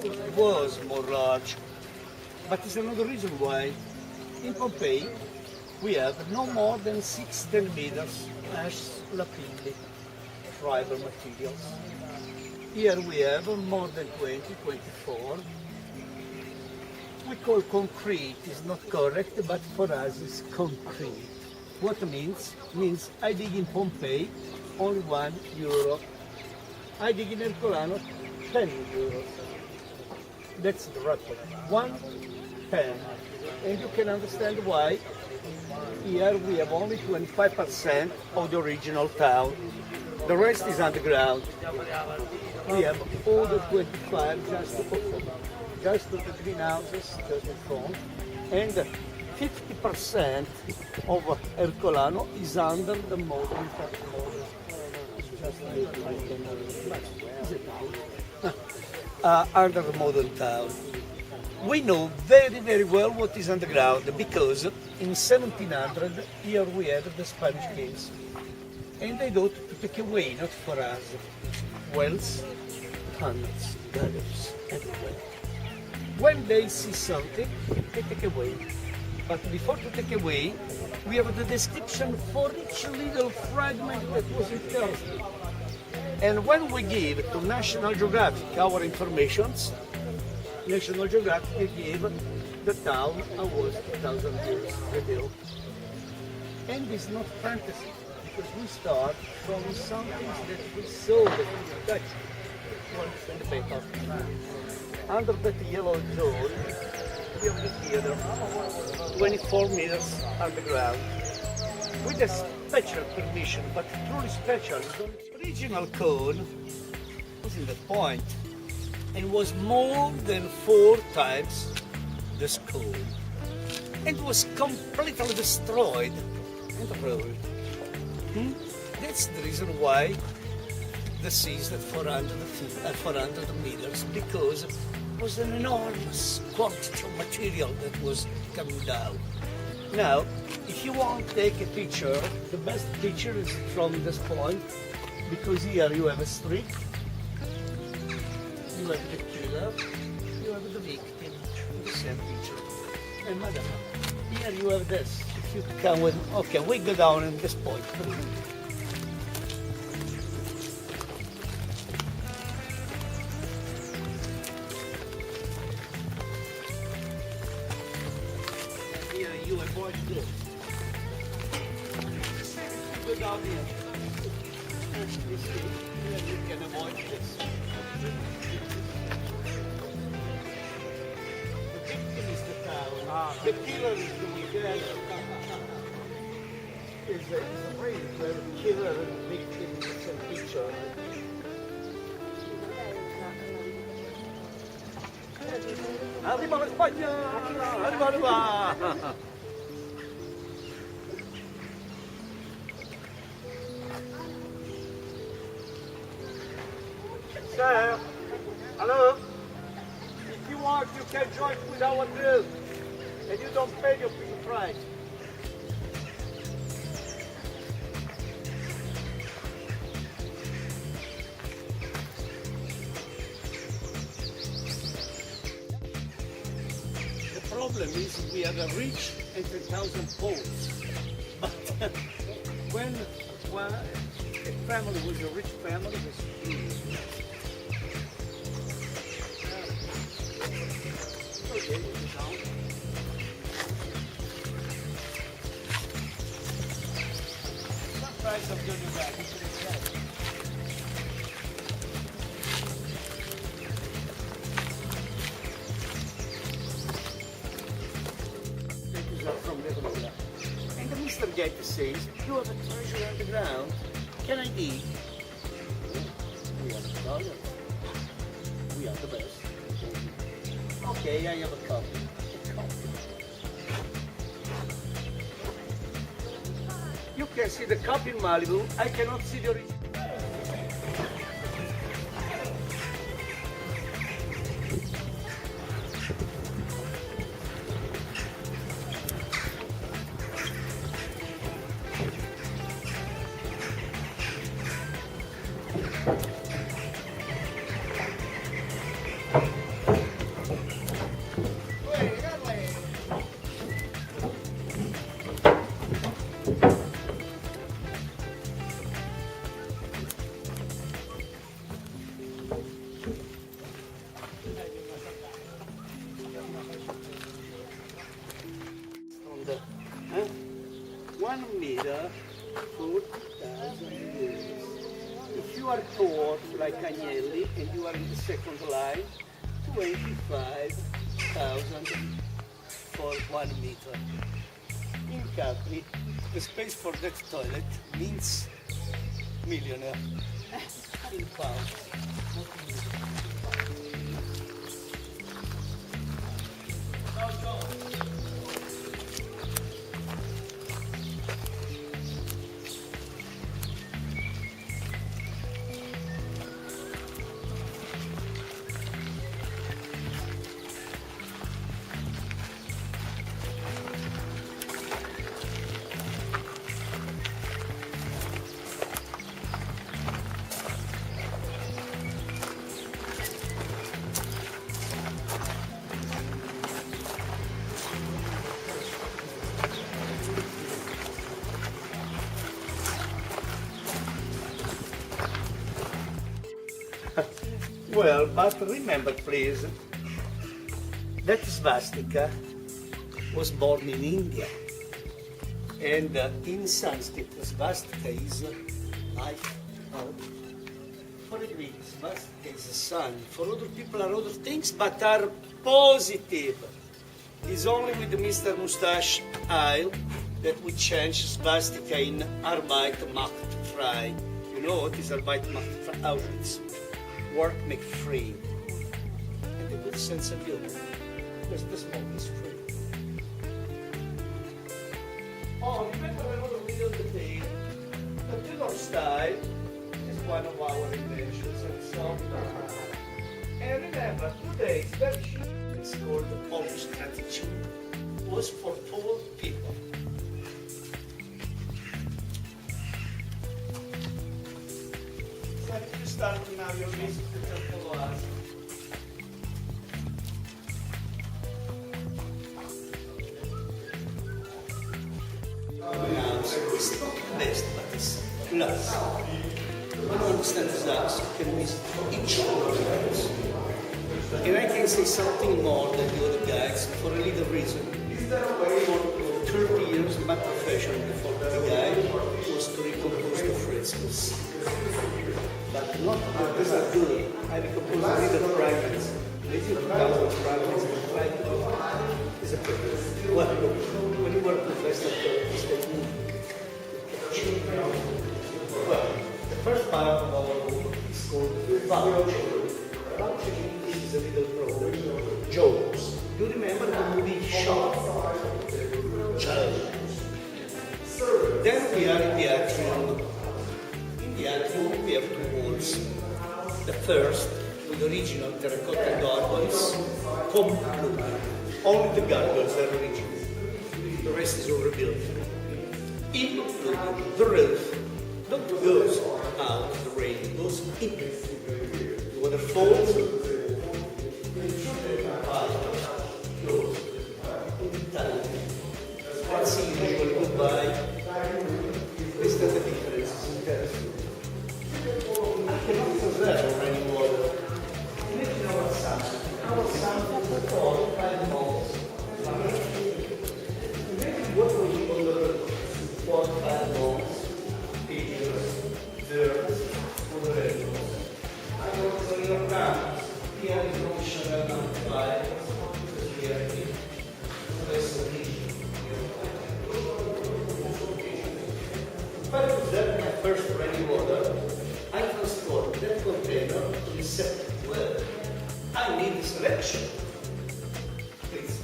It was more large, but it's another reason why. In Pompeii, we have no more than 6-10 meters as lapilli, tribal materials. Here we have more than 20, 24. We call concrete, is not correct, but for us it's concrete. What means? Means I dig in Pompeii, only €1. I dig in Herculaneum, €10. That's the record. 110. And you can understand why. Here we have only 25% of the original town. The rest is underground. We have all the 25 just to the greenhouses, just in front. And 50% of Herculaneum is under the modern under the modern town. We know very, very well what is underground because in 1700 here we had the Spanish kings. And they thought to take away, not for us, wells, tunnels, gutters, everywhere. When they see something, they take away. But before to take away, we have the description for each little fragment that was interesting. And when we give to National Geographic our informations, National Geographic gave the town was 2,000 years ago. And it's not fantasy, because we start from something that we saw, that we touched. You understand the paper? Under that yellow zone, we have the theater, 24 meters underground, with a special permission, but truly special. The original cone was in that point, and was more than 4 times the school, and was completely destroyed and rolled. That's the reason why the sea is at 400 meters, because it was an enormous quantity of material that was coming down. Now, if you want to take a picture, the best picture is from this point, because here you have a street, you have the killer, you have the victim, the same picture. And madam, here you have this. If you come with, okay, we go down in this point. Here you avoid this. Go down here. And you see, here you can avoid this. The killer is the weekend. Is a way where the killer and the victim is the same picture. Arriba la Spagna! Arriba, arriba! Sir, hello? If you want, you can join with our group. And you don't pay your price. The problem is we have a rich and 10,000 poles. But when a family was a rich family, it was huge. Okay, down. Price of doing that. From Venezuela. And the Mr. Gate says, you have a treasure underground. Can I dig? We have a dollar. We are the best. Okay, I have a copy. You can see the cup in Malibu. I cannot see the original. On the 1 meter, 40,000 years. If you are tall like Agnelli and you are in the second line, 25,000 for 1 meter. In Capri, the space for that toilet means millionaire in pounds. Well, but remember please, that swastika was born in India. And in Sanskrit, swastika is life. For a Greek, swastika is a sun. For other people are other things, but are positive. It's only with Mr. Mustache Isle that we change swastika in Arbeit macht frei. You know what is Arbeit macht frei? Auschwitz. Work make free. And a good sense of humor. Because the smoke is free. Oh, remember another little detail? The Tudor style is one of our inventions. And so, and remember, today it's very cheap. It's called the Polish attitude. It was for tall people. So if you start now your visit to follow us. Now, so it's not best, but it's plus. When you understand this house, you can visit each one of the guys. And I can say something more than the other guys for a little reason. For 30 years, my profession before the guy was to recompose the frescoes. But not because I do it. I recompose little fragments. Maybe 2,000 fragments in is a purpose. Well, when you were a professor, it's technique. Well, the first part of our book is called vouching. Vouching is a little program. Jokes. Do you remember the movie Shot? Jokes. Then we are in the atrium. In the atrium we have two walls. The first, with original terracotta gargoyles, complete. Only the gargoyles are original. The rest is overbuilt. Including the roof. Not goes out the rain, it goes in. The water falls. Let's see usually goodbye. This is the difference. I cannot preserve any water. Imagine our sun. Our sun for 5 months. Imagine what we do on the earth for 5 months. Pictures, dirt, for the animals. I go to the ground. Here is no sugar, no fire. Here is if I preserve my first rainy water, I transport that container to the septic well. I need selection. Please.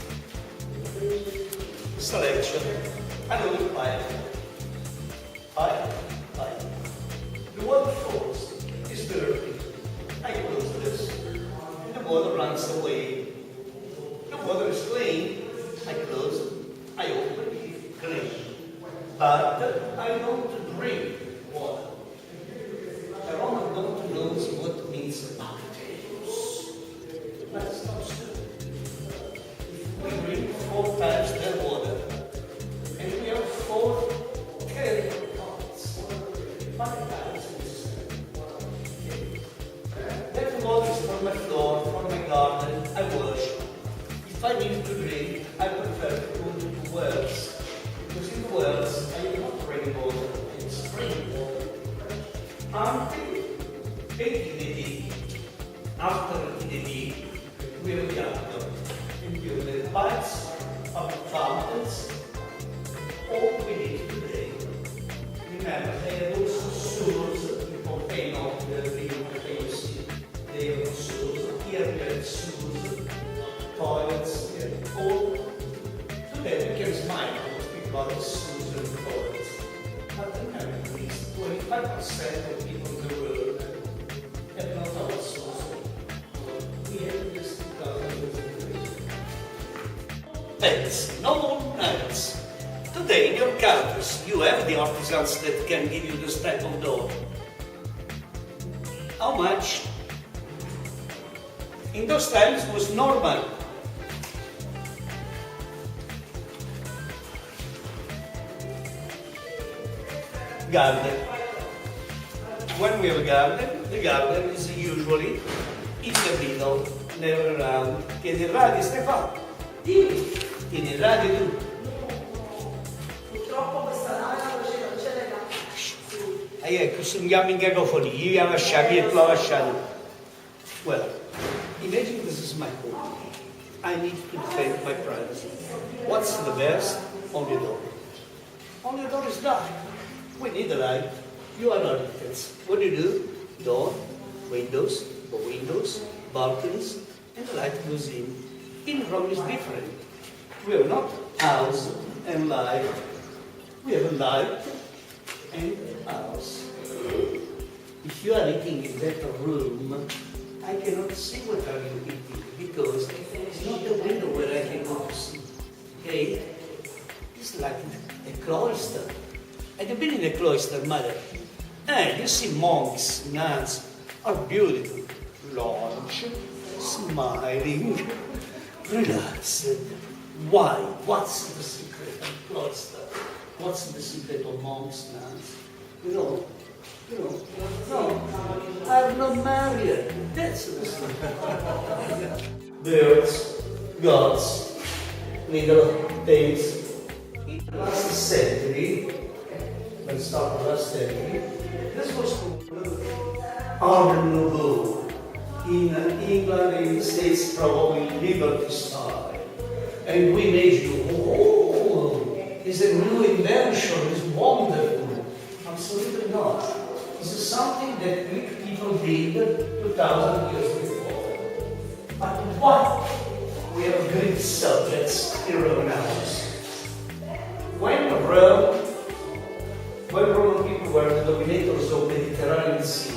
Selection. I go to pipe. Pipe. The water falls. It's dirty. I close this. And the water runs away. The water is clean. I close. I open. Clean. But I don't drink water. I don't know what means potatoes. That's not stupid. We drink 4 times their water, and we have 4 terrible pots. 5 times this. That water is my floor, for my garden, I wash. If I need to drink, I prefer to put into wells. Because in the wells, I am not rainwater, it's rainwater. Until 80 after the we have the outcome. And you have the pipes of the fountains, all we need today. Remember, they have also sewers, the volcano, the famous, they have sewers, here we have sewers, toilets, all. Today we can smile about the sewers and toilets. But remember, at least 25% of people in the world have not our sewers. We have this 2000 years. Pets, no more pets. Today in your countries you have the artisans that can give you this type of door. How much? In those times it was normal. Garden. When we have a garden, the garden is usually in the middle, never around. Chiedi il radio, Stefano. Chiedi il radio tu. Purtroppo questa nave non ce l'ha. Ecco, andiamo in cacofonia, io la lasciamo, io la lasciamo. Well, imagine this is my home. I need to defend my privacy. What's the best? Only door. Only door is dark. We need a light. You are architects. What do? Door, windows, balconies, and the light goes in. In Rome is different. We have not house and light. We have a light and house. If you are eating in that room, I cannot see what are you eating because it's not the window where I can go to see. Okay? It's like a cloister. Have you been in a cloister, mother? You see monks, nuns, are beautiful. Large, smiling, relaxed. Why? What's the secret of cloister? What's the secret of monks, nuns? No, I'm not married. That's the secret. Birds, gods, little things. In the last century, let's start the last century, this was called Art Nouveau. In England, in the States, probably Liberty style. And we made you, oh, it's a new invention, it's wonderful. Absolutely not. This is something that Greek people did 2,000 years before. But why? We have Greek subjects in Roman house. When Roman people were the dominators of the Mediterranean Sea,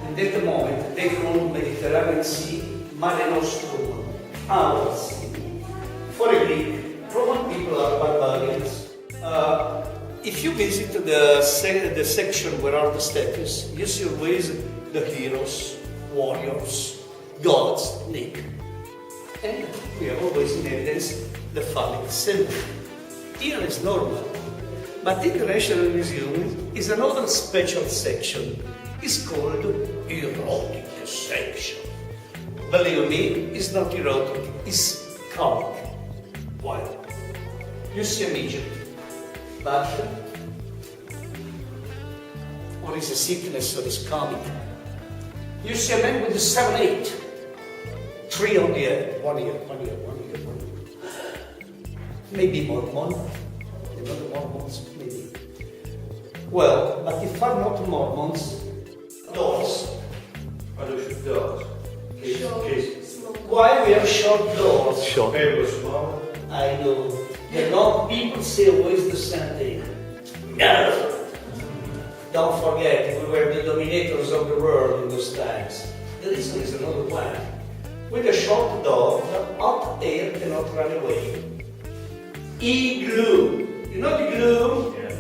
in that moment they called Mediterranean Sea Mare Nostrum, our sea. For a Greek, Roman people are barbarians. If you visit the section where are the statues, you see always the heroes, warriors, gods, naked. And we have always in evidence the phallic symbol. Here is normal. But in the National Museum is another special section. It's called erotic section. Believe me, it's not erotic, it's comic. Why? You see a midget, but or is a sickness or is comic. You see a man with a 7-8, 3 on the head, 1 year. Maybe Mormon. Another Mormons, maybe. Well, but if are not Mormons, doors. Doors. Why we have short doors? Short. I know. The long people say always the same thing. No! Don't forget, we were the dominators of the world in those times. The reason is another one. With a short door, the hot air cannot run away. Igloo. You know the glue? Yeah.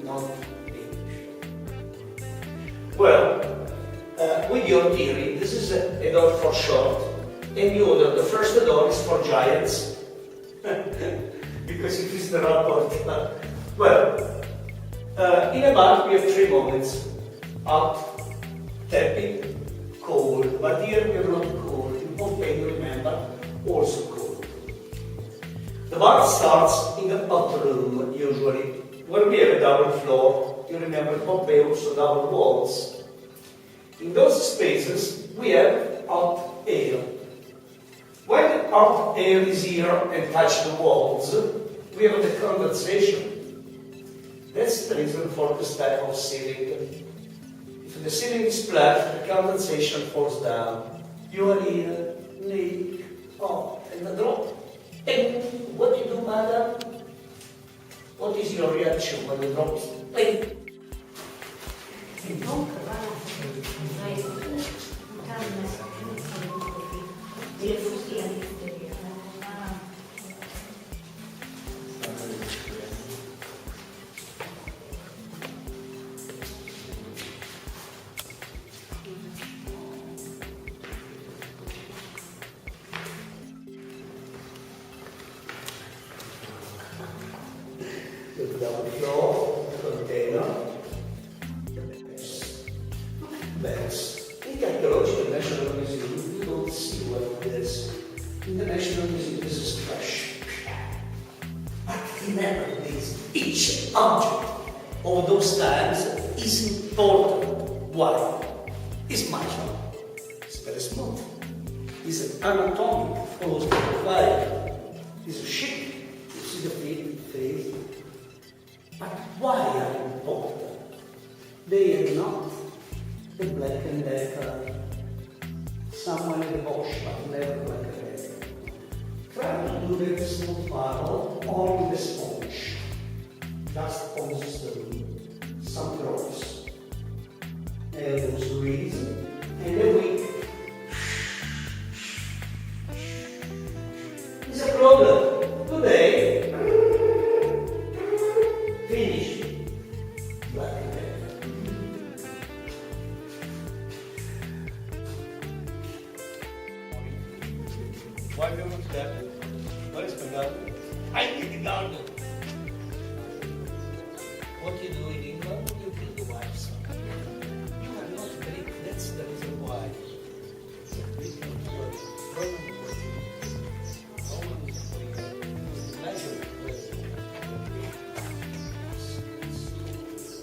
Not English. Well, with your theory, this is a door for short, and you order the first door is for giants, because it is the rapport. Well, in a bath we have 3 moments: hot, tepid, cold. but here we are not cool. In Pompeii, you remember, also cool. The bath starts in the upper room, usually, where we have a double floor. You remember Pompeii also double walls. In those spaces, we have hot air. When the hot air is here and touch the walls, we have the condensation. That's the reason for this type of ceiling. If the ceiling is flat, the condensation falls down. You are here, leak, and a drop. And what do you do, madam? What is your reaction when the drop is pink? Look down the floor, container. Bags. In the Archaeological National Museum, you don't see what it is. In the National Museum, this is trash. But remember this, each object of those times is important. Why? It's magical. It's very smooth. It's an anatomic force profile. It's a ship. You see the face. But why are they important? They are not the Black and Decker, someone in the Bosch, but never Black and Decker. Try to do that smooth marble on the sponge, just on the stone, some drops, and those grease, and then we. It's a problem. Today, finish. Black and Decker. Why do you want that? What is the garden? I need the garden. What you do in England, you kill the wives. You are not Greek, that's the reason why.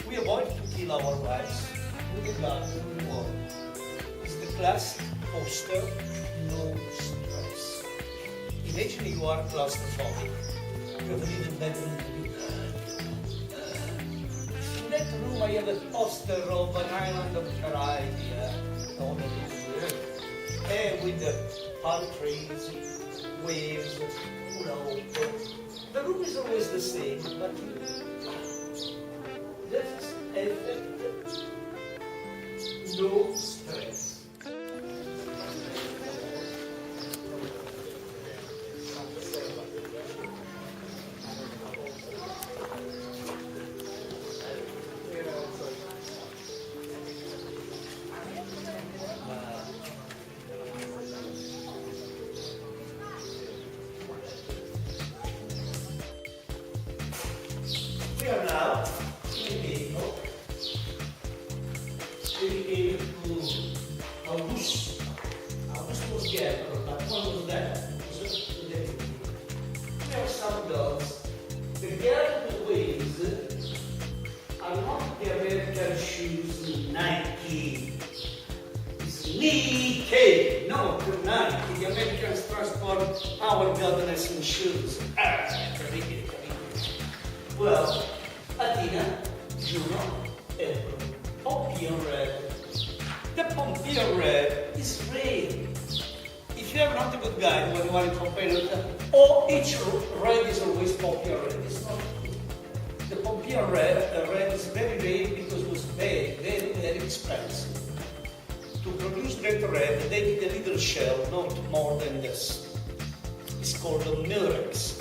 We avoid to kill our wives with the garden we want. It's the class poster, no stress. Imagine you are claustrophobic. You have a little bedroom to do. In that room I have a poster of an island of Caribbean, all the little and with the palm trees, waves, the room is always the same, but that's effect, no stress. We are now in a vehicle dedicated to Augusto. Augusto was the emperor, but one was that. We have some dogs. The garden waves are not the American shoes Nike. It's Nike. No, the Nike. The Americans transport our gardeners in shoes. Well, Athena, Juno, April, Pompeian red. The Pompeian red is red. If you have not a good guide when you want to compare it, each red is always Pompeian red. It's not good. The Pompeian red is very red because it was very, very, very expensive. To produce that red, they need a little shell, not more than this. It's called a murex.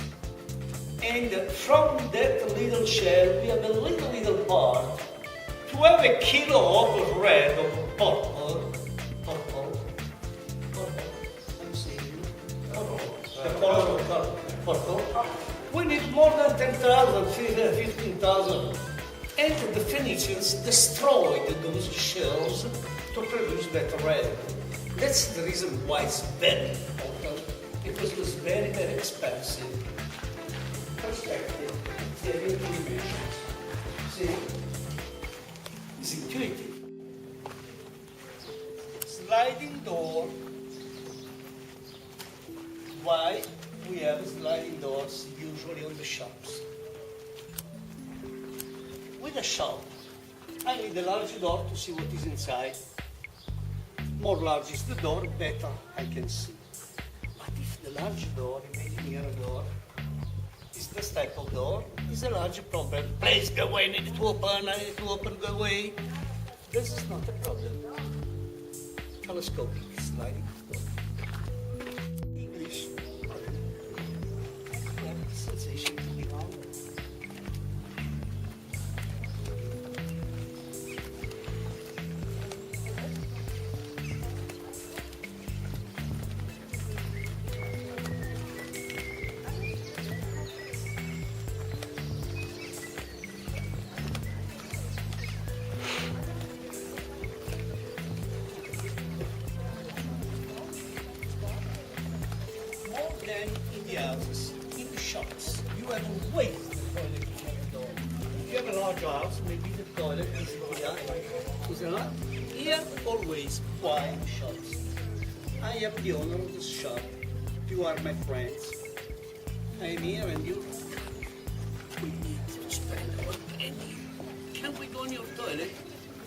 And from that little shell, we have a little part. To have a kilo of red, of purple, I'm saying, the color of purple, we need more than 10,000, 15,000. And the Phoenicians destroyed those shells to produce that red. That's the reason why it's very important, because it was very, very expensive. Perspective, theory of dimensions. See? It's intuitive. Sliding door. Why we have sliding doors usually on the shops? With a shop, I need a large door to see what is inside. More large is the door, better I can see. But if the large door, imagine here a door, is this type of door, is a large problem. Please go away, I need to open, go away. This is not a problem. Telescopic sliding door. English. I have the sensation to be on. More than in the houses, in the shops, you have always the toilet in the door. If you have a large house, maybe the toilet is here. Here, always. Why in the shops? I am the owner of this shop. You are my friends. I am here and you. We need to spend our penny. Can we go in your toilet?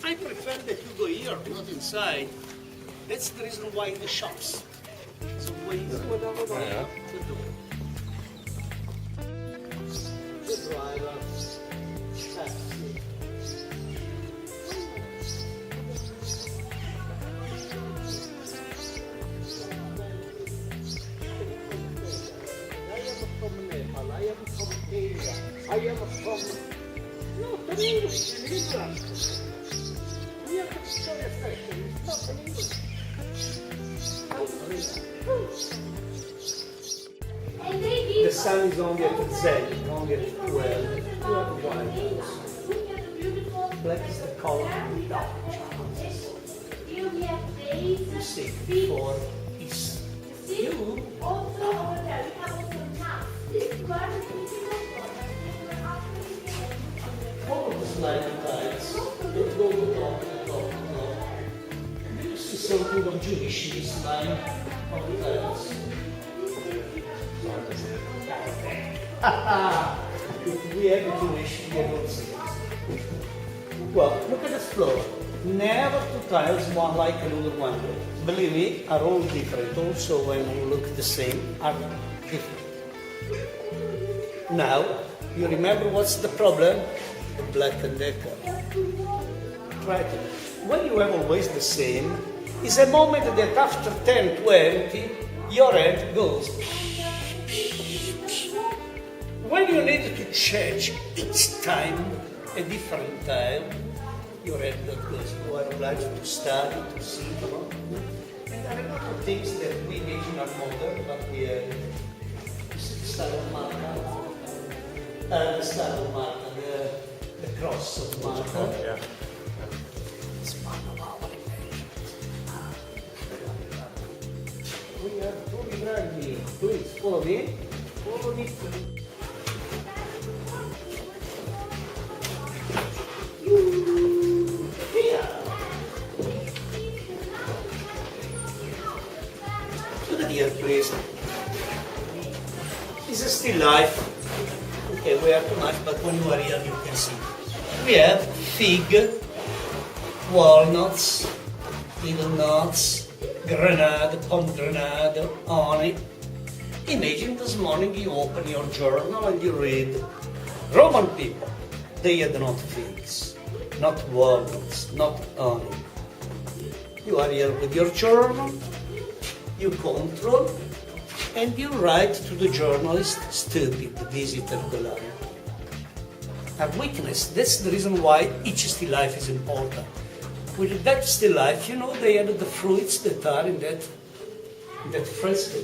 I prefer that you go here, not inside. That's the reason why in the shops. It's always the door. The driver, taxi. I am from Asia. I am from... No, from English, in England. We have to show a fashion. It's not in English. The sun is only at Z, only at 12. You have white house. Black is the color of the dark chances. You see, before is you. All of the sliding tiles, they go to the top, to the top, to the top. You see something of Jewish in this line of the tiles. If we have a Jewish, we have also. Well, look at this floor. Never two tiles one like another one. Believe me, are all different. Also, when you look the same, are different. Now, you remember what's the problem? The Black and Decker. Right. When you have always the same, is a moment that after 10, 20, your head goes. When you need to change each time a different tile, your head goes. You are obliged to study, to see. And there are a lot of things that we imagine are modern, but we have the style of Malta. The style of Malta, the cross of Malta. Yeah. It's part of our invention. We have to drag me. Please follow me. Follow me. Here. Look at here, please. It's a still life. Okay, we have too much, but when you are here, you can see. We have fig, walnuts, little nuts, grenade, pomegranate, honey. Imagine this morning you open your journal and you read, Roman people, they had not figs, not walnuts, not honey. You are here with your journal, you control, and you write to the journalist, stupid, visit Herculaneum. A weakness, that's the reason why each still life is important. With that still life, you know, they added the fruits that are in that fresco.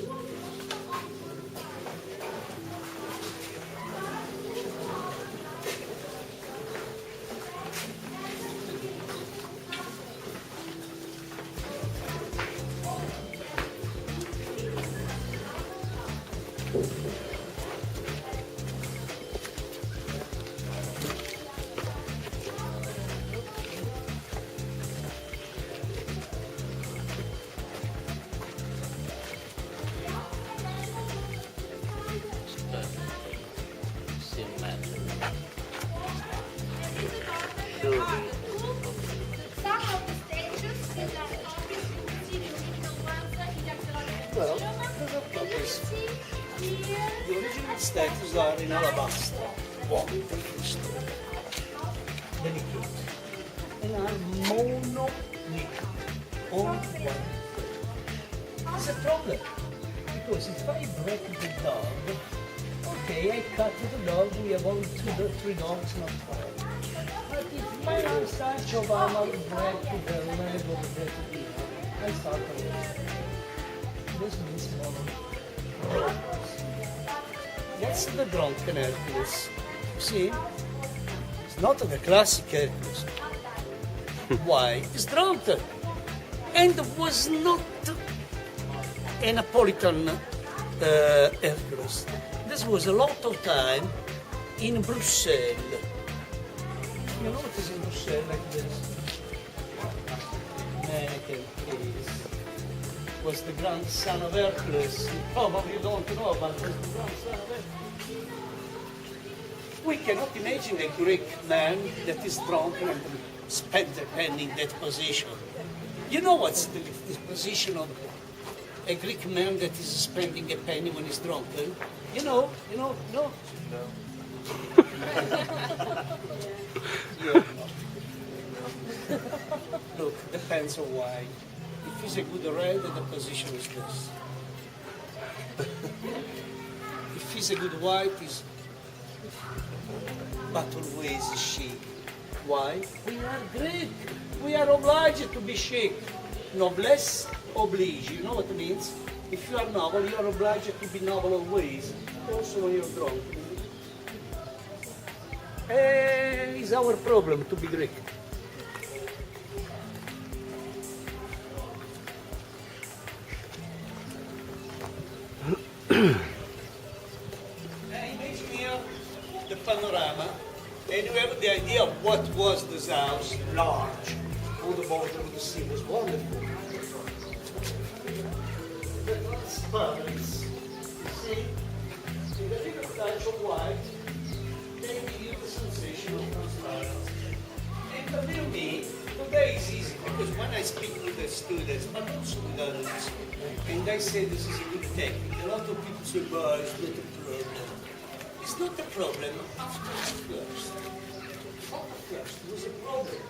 Some of the statues in the museum, the ones in the Well, Herculaneum, you see here. the original statues are in alabaster, wonderful stone, delicate, and are monolithic, all one. It's a problem, because if I break the dog, okay, I cut the dog, we have only 2 or 3 dogs, not 5. But if my Sancho Obama break the leg of the dead, I start away. This means mono. That's the drunken Hercules. See? It's not the classic Hercules. Why? It's drunken. And was not a Napolitan Hercules. This was a lot of time in Brussels. You know what is in Brussels like this? Mannequin, please. Was the grandson of Hercules. You probably don't know, but was the grandson of Hercules. We cannot imagine a Greek man that is drunk and spend a penny in that position. You know what's the position of a Greek man that is spending a penny when he's drunk? Eh? You know, no? Yeah. Look, depends on why. If he's a good red, the position is this. If he's a good white, he's but always chic. Why? We are Greek. We are obliged to be chic. Noblesse oblige. You know what it means? If you are noble, you are obliged to be noble always. Also when you're drunk. It's our problem to be Greek. Imagine here the panorama, and you have the idea of what was this house, large, on the border of the sea. It was wonderful. The transparency, you see, with a little touch of white, they give you the sensation of transparency. And believe me, today is easy, because when I speak with the students, but also with adults, and I say this is a good technique, a lot of people say, well, it's not a problem. It's not a problem after the first. Not the first, it was a problem.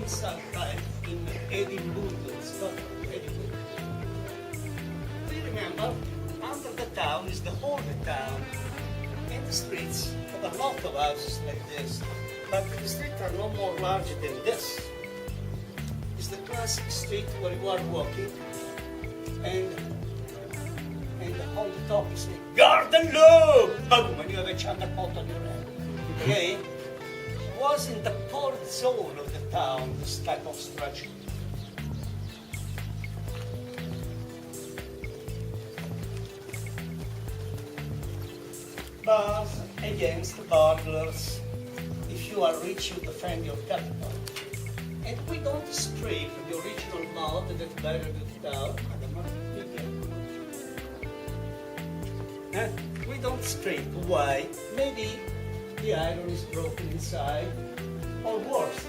Sometime in Edinburgh, Scotland, Edinburgh. Do you remember? Under the town is the whole town. And the streets have a lot of houses like this. But the streets are no more larger than this. It's the classic street where you are walking and on the top you say, Garden Loop! Boom! And you have a chugger pot on your head. Okay? Was in the port zone of the town, this type of structure. Bars against burglars. If you are rich, you defend your capital. And we don't scrape the original mud that buried the town. We don't scrape. Why? Maybe the iron is broken inside, or worse,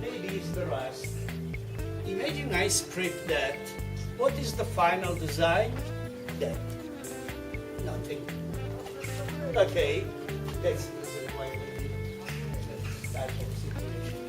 maybe it's the rust. Imagine I scrape that. What is the final design? That. Nothing. Okay, that's the reason why we need that type of situation.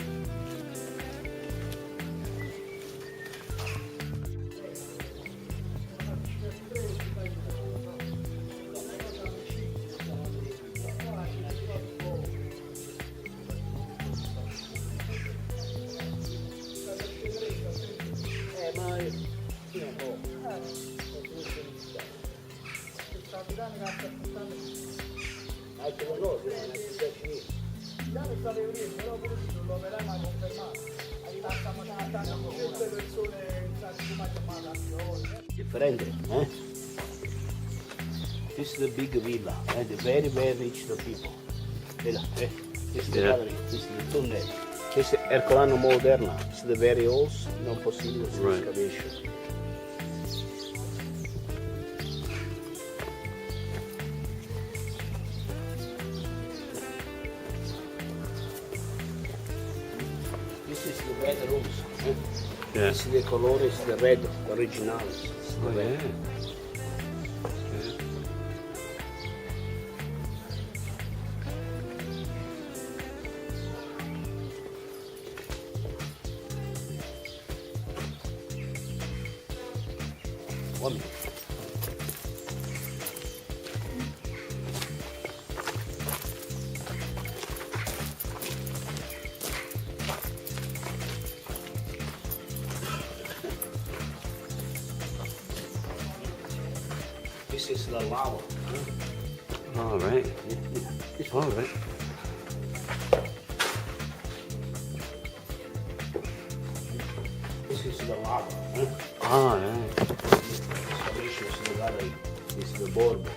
Differente, eh? This is the big villa, the very, very rich people. This is the gallery, this is the tunnel. This is Herculaneum moderna. This is the very old, non possible excavation. This is the red rooms. Yeah. This is the color, is the red, the original. It's the Oh, red. yeah. One minute. This is the lava. All right. This All one. right. This is the lava. All right. Excavation is the gallery. This is the border.